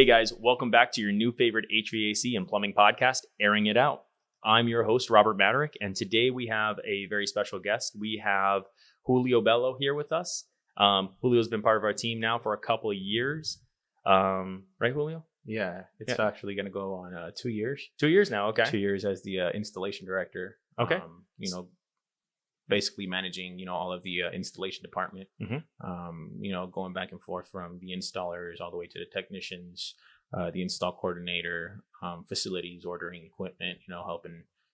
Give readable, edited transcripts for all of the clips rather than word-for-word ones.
Hey guys, welcome back to your new favorite HVAC and plumbing podcast, Airing It Out. I'm your host, Robert Maderick, and today we have a very special guest. We have Julio Bello here with us. Julio's been part of our team now for a couple of years. Right, Julio? Yeah, it's actually going to go on 2 years. 2 years now, okay. 2 years as the installation director. Okay. Basically managing, all of the installation department, going back and forth from the installers all the way to the technicians, the install coordinator, facilities, ordering equipment,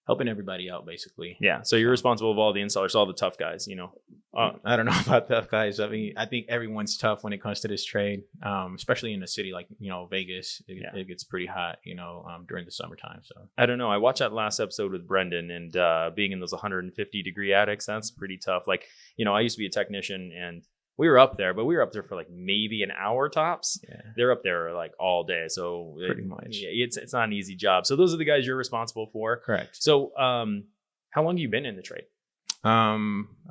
helping everybody out basically. Yeah. So you're responsible for all the installers, all the tough guys, I don't know about tough guys. I mean, I think everyone's tough when it comes to this trade, especially in a city like, Vegas. It gets pretty hot, during the summertime. So I don't know. I watched that last episode with Brendan, and being in those 150 degree attics, that's pretty tough. Like, I used to be a technician, and we were up there, but we were up there for like maybe an hour tops. Yeah. They're up there like all day. So pretty much. It's not an easy job. So those are the guys you're responsible for. Correct. So how long have you been in the trade? I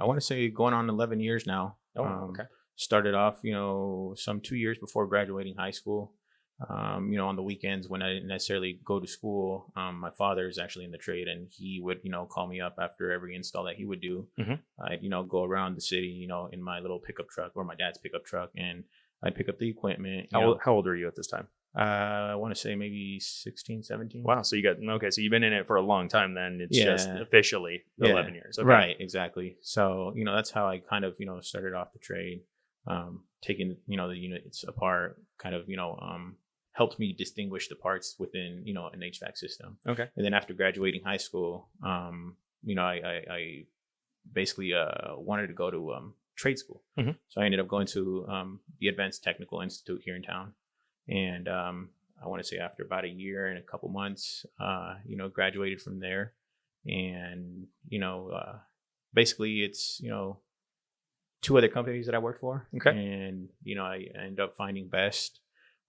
want to say going on 11 years now. Oh, okay. Started off, some 2 years before graduating high school. On the weekends when I didn't necessarily go to school, my father is actually in the trade, and he would, call me up after every install that he would do. Mm-hmm. I'd, go around the city, in my little pickup truck or my dad's pickup truck, and I'd pick up the equipment. How old are you at this time? I want to say maybe 16, 17. Wow. So so you've been in it for a long time then. It's just officially 11 years. Okay. Right. Exactly. So, that's how I kind of, started off the trade, taking, the units apart, kind of, helped me distinguish the parts within, an HVAC system. Okay. And then after graduating high school, I basically wanted to go to trade school. Mm-hmm. So I ended up going to the Advanced Technical Institute here in town. And I want to say after about a year and a couple months, graduated from there. And, basically it's, 2 other companies that I worked for. Okay. And, I ended up finding Best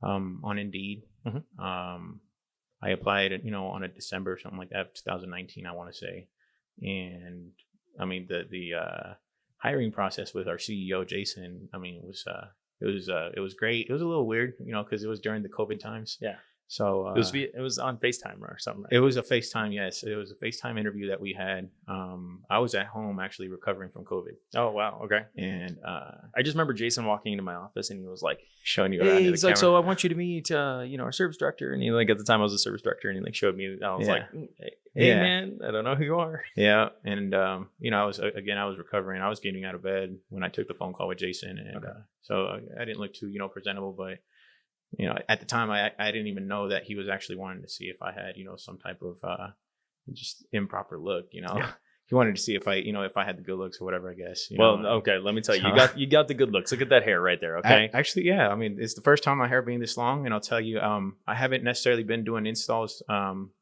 on Indeed. Mm-hmm. I applied, on a December or something like that, 2019, I want to say. And I mean, the hiring process with our CEO, Jason, I mean, it was great. It was a little weird, because it was during the COVID times. Yeah. So it was on FaceTime or something. Right? It was a FaceTime. Yes. It was a FaceTime interview that we had. I was at home actually recovering from COVID. Oh, wow. Okay. And I just remember Jason walking into my office, and he was like showing you around. He's like, so I want you to meet, our service director. And he at the time I was a service director, and he showed me. I was like, hey man, I don't know who you are. Yeah. And, I was recovering. I was getting out of bed when I took the phone call with Jason. And so I didn't look too, presentable, but at the time I didn't even know that he was actually wanting to see if I had, some type of just improper look, Yeah. He wanted to see if I, if I had the good looks or whatever, I guess. Okay. Let me tell you, you got the good looks. Look at that hair right there. Okay. Actually, yeah. I mean, it's the first time my hair being this long, and I'll tell you, I haven't necessarily been doing installs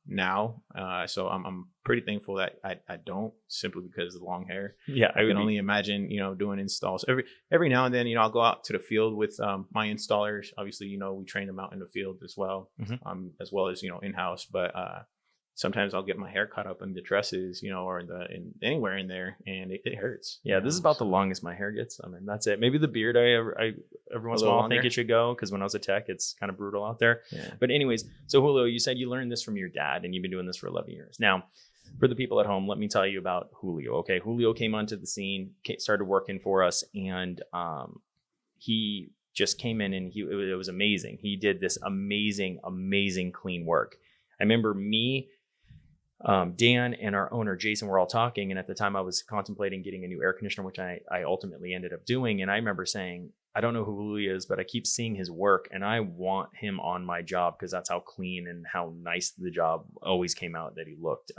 now. So I'm pretty thankful that I don't, simply because of the long hair. Yeah. I can only imagine, doing installs every now and then, I'll go out to the field with my installers. Obviously, we train them out in the field as well, mm-hmm. As well as, in-house. But sometimes I'll get my hair caught up in the tresses, or in anywhere in there, and it hurts. Yeah, this is about the longest my hair gets. I mean, that's it. Maybe the beard, I every once in a while think it should go, because when I was a tech, it's kind of brutal out there. Yeah. But anyways, so Julio, you said you learned this from your dad, and you've been doing this for 11 years. Now, for the people at home, let me tell you about Julio. Okay, Julio came onto the scene, started working for us, and he just came in, and it was amazing. He did this amazing clean work. I remember me, Dan, and our owner Jason were all talking, and at the time I was contemplating getting a new air conditioner, which I ultimately ended up doing. And I remember saying, I don't know who Julio is, but I keep seeing his work, and I want him on my job, because that's how clean and how nice the job always came out that he looked.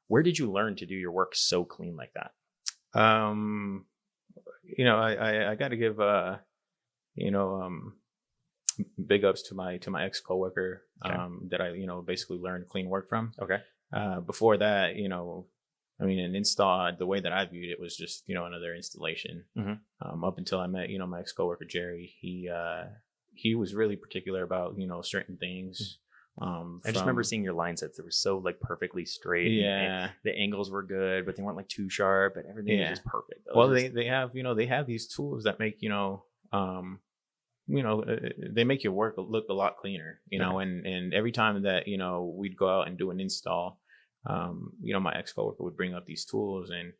Where did you learn to do your work so clean like that? I got to give big ups to my ex coworker, okay. That I basically learned clean work from. Okay. Before that, an install, the way that I viewed it was just, another installation. Mm-hmm. Up until I met, my ex coworker Jerry, he was really particular about, certain things. I just remember seeing your line sets that were so like perfectly straight. Yeah. The angles were good, but they weren't like too sharp, and everything was just perfect. Well, they have, they have these tools that make, they make your work look a lot cleaner, and every time that, we'd go out and do an install, my ex-coworker would bring up these tools, and,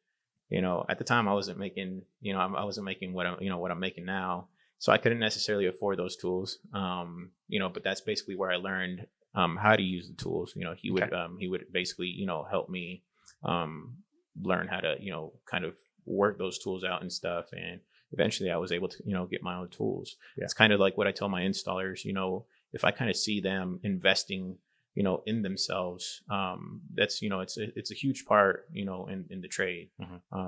at the time I wasn't making, I wasn't making what I'm making now. So I couldn't necessarily afford those tools. But that's basically where I learned, how to use the tools. He would basically, help me, learn how to, kind of work those tools out and stuff. And eventually I was able to, get my own tools. Yeah. It's kind of like what I tell my installers, if I kind of see them investing, in themselves, that's, it's a huge part, in the trade,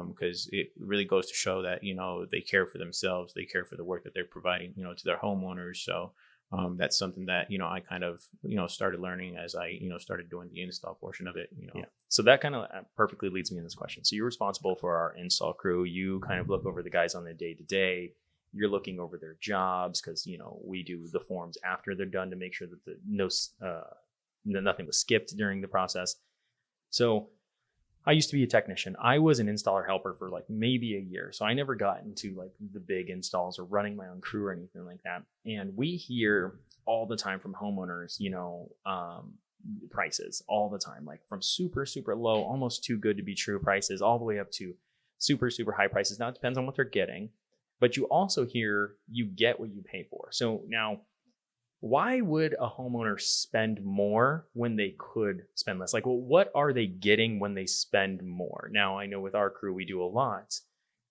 because it really goes to show that, they care for themselves, they care for the work that they're providing, to their homeowners. So, that's something that, I kind of, started learning as I, started doing the install portion of it, Yeah. So that kind of perfectly leads me in this question. So you're responsible for our install crew. You kind of look over the guys on the day to day. You're looking over their jobs because, we do the forms after they're done to make sure that nothing was skipped during the process. So I used to be a technician. I was an installer helper for like maybe a year. So I never got into like the big installs or running my own crew or anything like that. And we hear all the time from homeowners, prices all the time, like from super, super low, almost too good to be true prices, all the way up to super, super high prices. Now it depends on what they're getting, but you also hear you get what you pay for. So now, why would a homeowner spend more when they could spend less? Like, well, what are they getting when they spend more? Now, I know with our crew, we do a lot,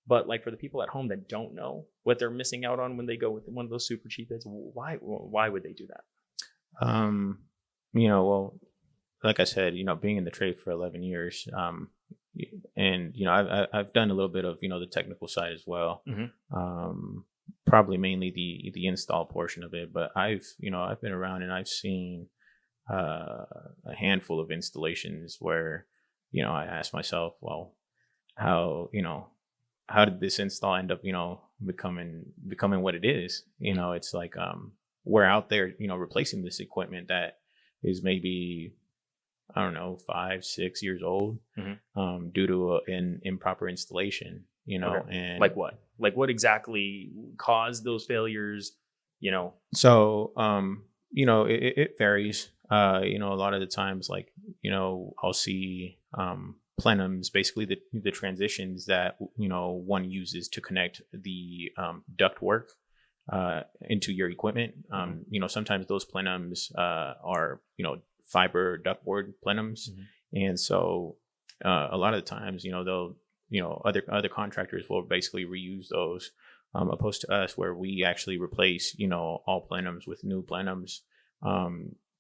but like for the people at home that don't know what they're missing out on when they go with one of those super cheap bids, why would they do that? Well, like I said, being in the trade for 11 years, and, I've done a little bit of, the technical side as well. Mm-hmm. Probably mainly the install portion of it, but I've been around and I've seen a handful of installations where, I asked myself, well, how did this install end up, becoming what it is? It's like, we're out there, replacing this equipment that is maybe, I don't know, 5-6 years old, mm-hmm. Due to an improper installation. Okay. And like what exactly caused those failures, So, it varies. A lot of the times, like, I'll see, plenums, basically the transitions that, one uses to connect the, ductwork, into your equipment. Sometimes those plenums, are, fiber ductboard plenums. Mm-hmm. And so, a lot of the times, they'll, other contractors will basically reuse those, opposed to us where we actually replace, all plenums with new plenums.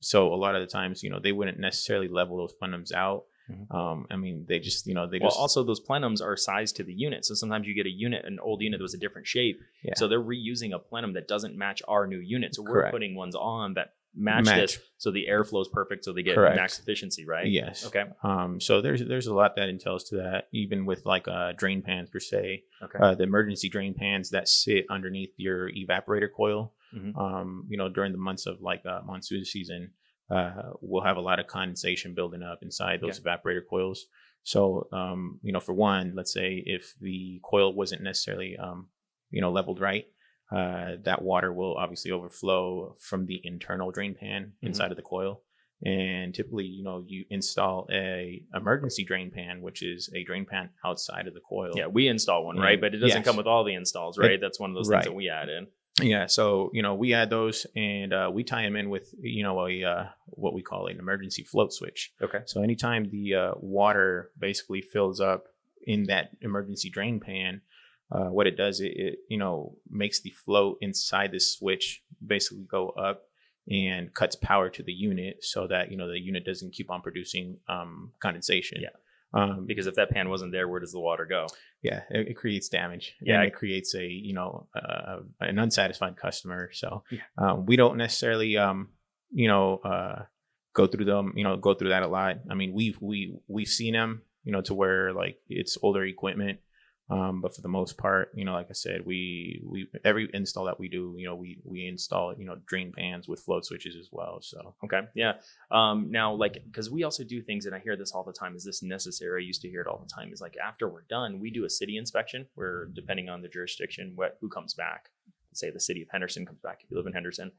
So a lot of the times, they wouldn't necessarily level those plenums out. Mm-hmm. They just, also those plenums are sized to the unit. So sometimes you get an old unit that was a different shape. Yeah. So they're reusing a plenum that doesn't match our new unit. So we're putting ones on that match this, so the airflow is perfect, so they get max efficiency, right? Yes. Okay. So there's a lot that entails to that, even with like drain pans per se. Okay. The emergency drain pans that sit underneath your evaporator coil. Mm-hmm. During the months of like monsoon season, we'll have a lot of condensation building up inside those evaporator coils. So for one, let's say if the coil wasn't necessarily leveled right, that water will obviously overflow from the internal drain pan inside mm-hmm. of the coil. And typically, you install a emergency drain pan, which is a drain pan outside of the coil. Yeah, we install one, right? But it doesn't come with all the installs, right? That's one of those things that we add in. Yeah, so we add those, and we tie them in with a what we call an emergency float switch. Okay. So anytime the water basically fills up in that emergency drain pan, what it does, it makes the flow inside the switch basically go up and cuts power to the unit, so that the unit doesn't keep on producing condensation. Yeah. Because if that pan wasn't there, where does the water go? Yeah, it creates damage. Yeah, and it creates an unsatisfied customer. So we don't necessarily go through that a lot. I mean, we've seen them to where like it's older equipment. But for the most part, like I said, we every install that we do, we install, drain pans with float switches as well. So, okay. Yeah. Now, like, cause we also do things, and I hear this all the time. Is this necessary? I used to hear it all the time. Is like, after we're done, we do a city inspection where, depending on the jurisdiction, who comes back. say the city of Henderson comes back if you live in Henderson.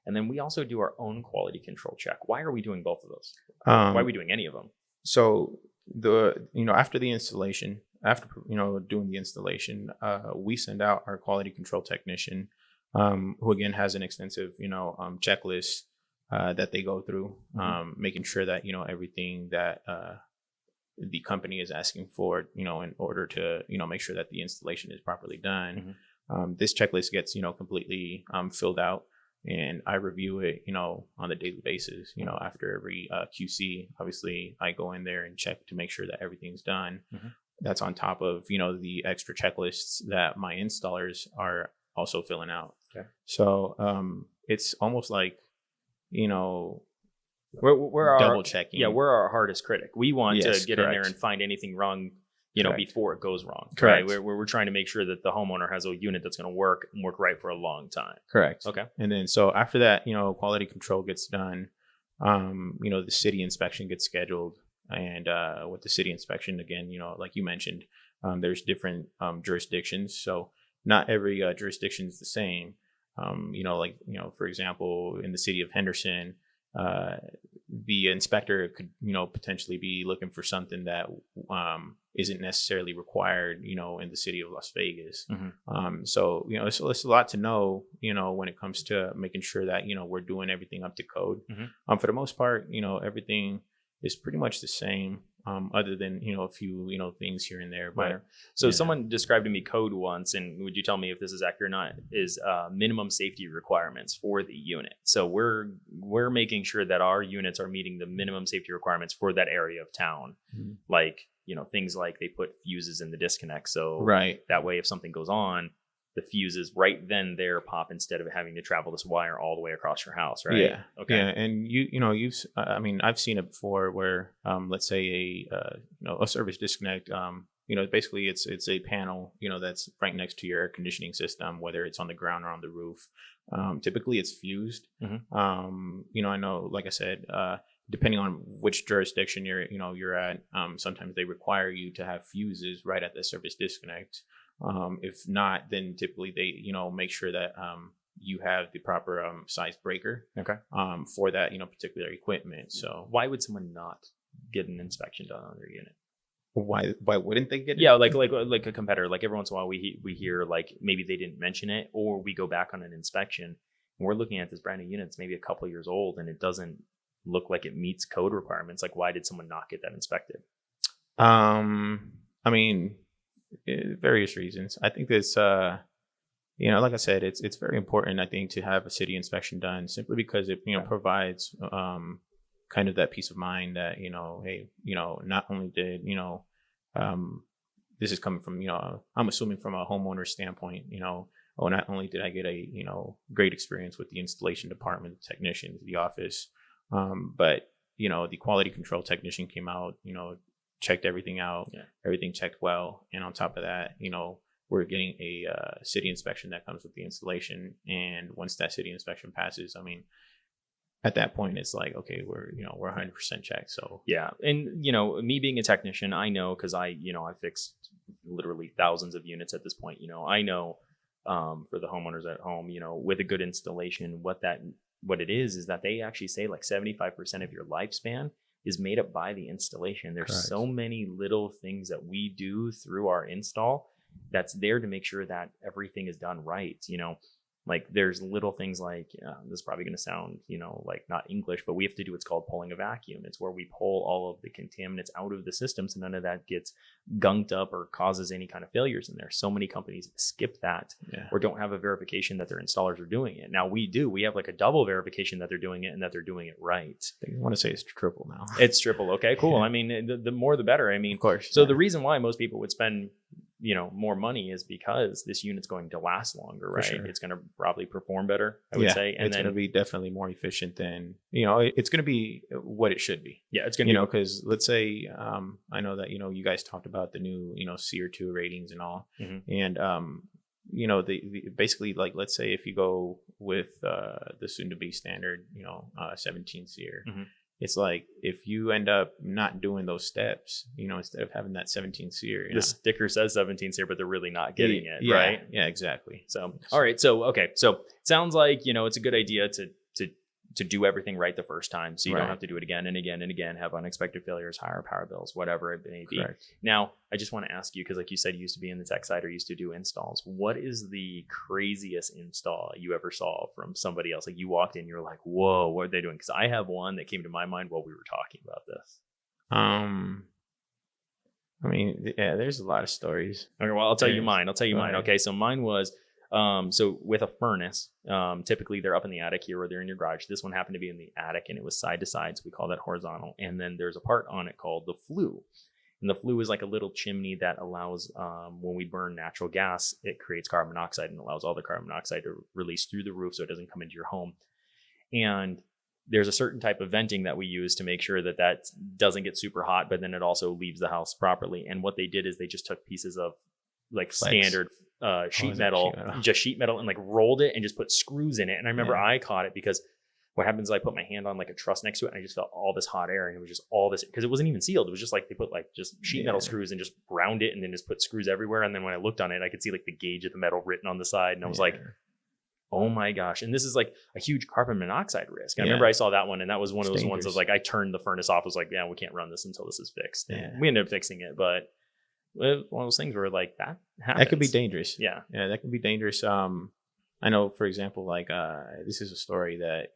And then we also do our own quality control check. Why are we doing both of those? Why are we doing any of them? So after the installation, doing the installation, we send out our quality control technician, who again has an extensive, checklist that they go through, making sure that, everything that the company is asking for, in order to, make sure that the installation is properly done. This checklist gets, completely filled out. And I review it, on a daily basis. After every QC, obviously, I go in there and check to make sure that everything's done. That's on top of, the extra checklists that my installers are also filling out. Okay. So it's almost like, we're double checking. Yeah, we're our hardest critic. We want to get in there and find anything wrong, before it goes wrong. Correct. Right? We're trying to make sure that the homeowner has a unit that's going to work right for a long time. Correct. Okay. And then so after that, quality control gets done. The city inspection gets scheduled, and with the city inspection, again, like you mentioned, there's different jurisdictions, so not every jurisdiction is the same. For example, in the city of Henderson, the inspector could, potentially be looking for something that isn't necessarily required, in the city of Las Vegas. So, it's a lot to know, when it comes to making sure that, we're doing everything up to code. For the most part, everything is pretty much the same, other than, a few, things here and there. But right. So someone described to me code once, and would you tell me if this is accurate or not, is minimum safety requirements for the unit. So we're making sure that our units are meeting the minimum safety requirements for that area of town. Like, things like they put fuses in the disconnect. So that way, if something goes on, the fuses right then there pop instead of having to travel this wire all the way across your house, right? Yeah. Okay. Yeah, and I've seen it before where, let's say a service disconnect, basically it's a panel, that's right next to your air conditioning system, whether it's on the ground or on the roof. Typically it's fused. I know, like I said, depending on which jurisdiction you're at, sometimes they require you to have fuses right at the service disconnect. If not, then typically they, make sure that you have the proper size breaker for that, particular equipment. So why would someone not get an inspection done on their unit? Why wouldn't they get it? Yeah, like a competitor. Like every once in a while we hear like maybe they didn't mention it, or we go back on an inspection and we're looking at this brand new unit. It's maybe a couple of years old and it doesn't look like it meets code requirements. Like, why did someone not get that inspected? Various reasons. I think this, like I said, it's very important, I think, to have a city inspection done, simply because it, provides kind of that peace of mind that, hey, not only did, this is coming from, I'm assuming from a homeowner standpoint, not only did I get a, great experience with the installation department, the technicians, the office, but, the quality control technician came out, checked everything out, everything checked well. And on top of that, we're getting a city inspection that comes with the installation. And once that city inspection passes, at that point, it's like, okay, we're 100% checked. So yeah. And, me being a technician, I know, cause I fixed literally thousands of units at this point, I know, for the homeowners at home, with a good installation, what it is that they actually say like 75% of your lifespan is made up by the installation. There's Correct. So many little things that we do through our install that's there to make sure that everything is done right. Like there's little things like, this is probably going to sound, like not English, but we have to do what's called pulling a vacuum. It's where we pull all of the contaminants out of the system so none of that gets gunked up or causes any kind of failures in there. So many companies skip that or don't have a verification that their installers are doing it. Now we do. We have like a double verification that they're doing it and that they're doing it right. I want to say it's triple now. It's triple. Okay, cool. The more the better. Of course. So the reason why most people would spend more money is because this unit's going to last longer, right? Sure. It's going to probably perform better, I would say. And it's going to be definitely more efficient than, it's going to be what it should be. Yeah, it's going to be, because let's say, I know that, you guys talked about the new, CR2 ratings and all. And, the basically, like, let's say if you go with the soon to be standard, 17 SEER, it's like if you end up not doing those steps, instead of having that 17 SEER, the sticker says 17 SEER, but they're really not getting it, yeah, right? Yeah, exactly. So, all right. So, okay. So sounds like, it's a good idea to do everything right the first time. So you don't have to do it again and again and again, have unexpected failures, higher power bills, whatever it may be. Correct. Now, I just want to ask you, because like you said, you used to be in the tech side or used to do installs. What is the craziest install you ever saw from somebody else? Like you walked in, you're like, whoa, what are they doing? Because I have one that came to my mind while we were talking about this. I mean, yeah, there's a lot of stories. Okay, well, I'll tell you mine. Right. Okay, so mine was, so with a furnace, typically they're up in the attic here or they're in your garage. This one happened to be in the attic and it was side to side. So we call that horizontal. And then there's a part on it called the flue. And the flue is like a little chimney that allows, when we burn natural gas, it creates carbon monoxide and allows all the carbon monoxide to release through the roof so it doesn't come into your home. And there's a certain type of venting that we use to make sure that that doesn't get super hot, but then it also leaves the house properly. And what they did is they just took pieces of like standard sheet metal, and like rolled it and just put screws in it. And I remember I caught it because what happens is I put my hand on like a truss next to it and I just felt all this hot air and it was just all this, because it wasn't even sealed. It was just like they put like just sheet metal screws and just round it and then just put screws everywhere. And then when I looked on it, I could see like the gauge of the metal written on the side. And I was like, oh my gosh. And this is like a huge carbon monoxide risk. And I remember I saw that one and that was one of those ones that was like, I turned the furnace off. I was like, yeah, we can't run this until this is fixed. And we ended up fixing it, but it was one of those things where like that happens. That could be dangerous. Yeah. Yeah, that could be dangerous. I know, for example, like this is a story that,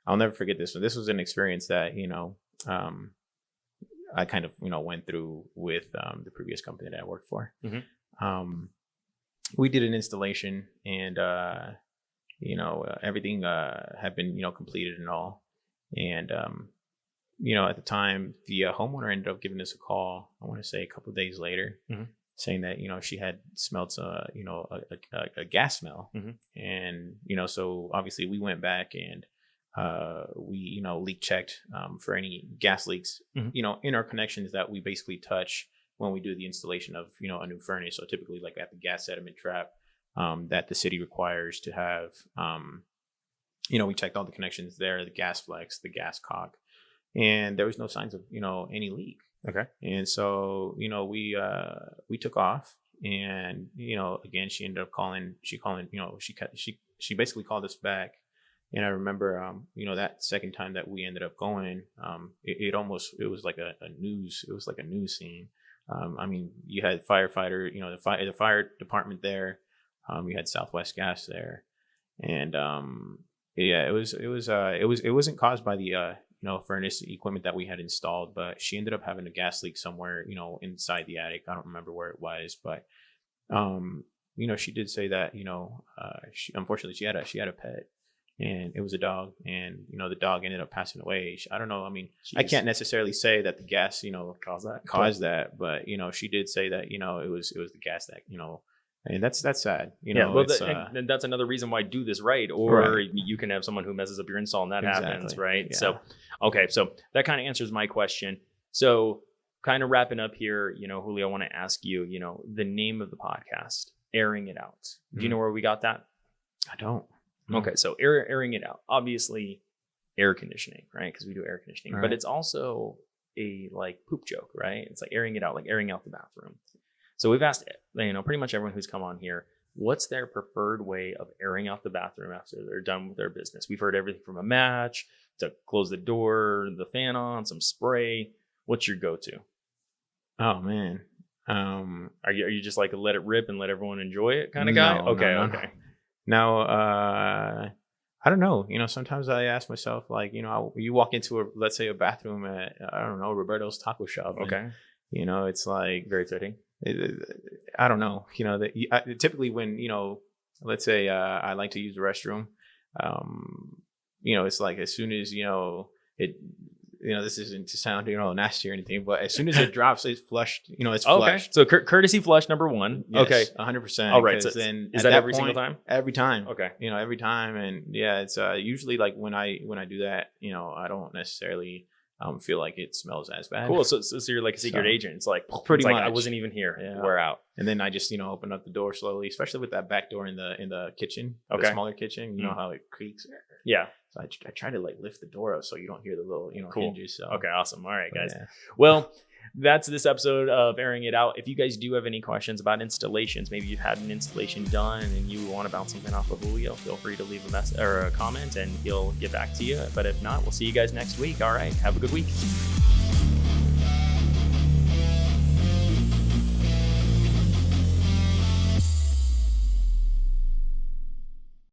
I'll never forget this one. This was an experience that, I kind of, went through with the previous company that I worked for. Mm-hmm. We did an installation and, everything had been, completed and all. And, at the time, the homeowner ended up giving us a call, I want to say a couple of days later, saying that, she had smelled, a gas smell. Mm-hmm. And, so obviously we went back and we, leak checked for any gas leaks, in our connections that we basically touch when we do the installation of, a new furnace. So typically like at the gas sediment trap that the city requires to have, we checked all the connections there, the gas flex, the gas cock, and there was no signs of, any leak. Okay. And so, we took off and, again, she ended up calling, she basically called us back. And I remember, that second time that we ended up going, it was like a news scene. I mean, you had firefighter, the fire department there. You had Southwest Gas there, and it wasn't caused by the furnace equipment that we had installed, but she ended up having a gas leak somewhere, inside the attic. I don't remember where it was, but she did say that unfortunately she had a pet. And it was a dog, and the dog ended up passing away. I don't know. I mean, I can't necessarily say that the gas, caused that, but she did say that it was the gas that and that's sad. Well, and that's another reason why do this right, or you can have someone who messes up your install, and that happens, right? Yeah. So, okay, so that kind of answers my question. So, kind of wrapping up here, Julio, I want to ask you, the name of the podcast, Airing It Out. Do you know where we got that? I don't. Okay, so airing it out. Obviously, air conditioning, right? Because we do air conditioning, but it's also a like poop joke, right? It's like airing it out, like airing out the bathroom. So we've asked, pretty much everyone who's come on here, what's their preferred way of airing out the bathroom after they're done with their business? We've heard everything from a match to close the door, the fan on, some spray. What's your go-to? Oh man, are you just like a let it rip and let everyone enjoy it kind of guy? Okay. Now, I don't know. Sometimes I ask myself, like, you walk into let's say a bathroom at, I don't know, Roberto's Taco Shop. And, it's like very fitting. I don't know. Typically when, let's say I like to use the restroom, it's like as soon as, this isn't to sound, nasty or anything, but as soon as it drops, it's flushed, it's flushed. So courtesy flush number one. Yes, okay. 100%. All right. So then is that every single time? Every time. Okay. Every time. And yeah, it's usually like when I do that, I don't necessarily feel like it smells as bad. Cool. So you're like a secret agent. It's like pretty much. Like, I wasn't even here. Yeah. We're out. And then I just, open up the door slowly, especially with that back door in the kitchen, the smaller kitchen, how it creaks. Yeah. So I try to like lift the door up so you don't hear the little, Cool. hinges. So. Okay, awesome. All right, guys. Yeah. Well, that's this episode of Airing It Out. If you guys do have any questions about installations, maybe you've had an installation done and you want to bounce something off of Julio, feel free to leave a message or a comment and he'll get back to you. But if not, we'll see you guys next week. All right, have a good week.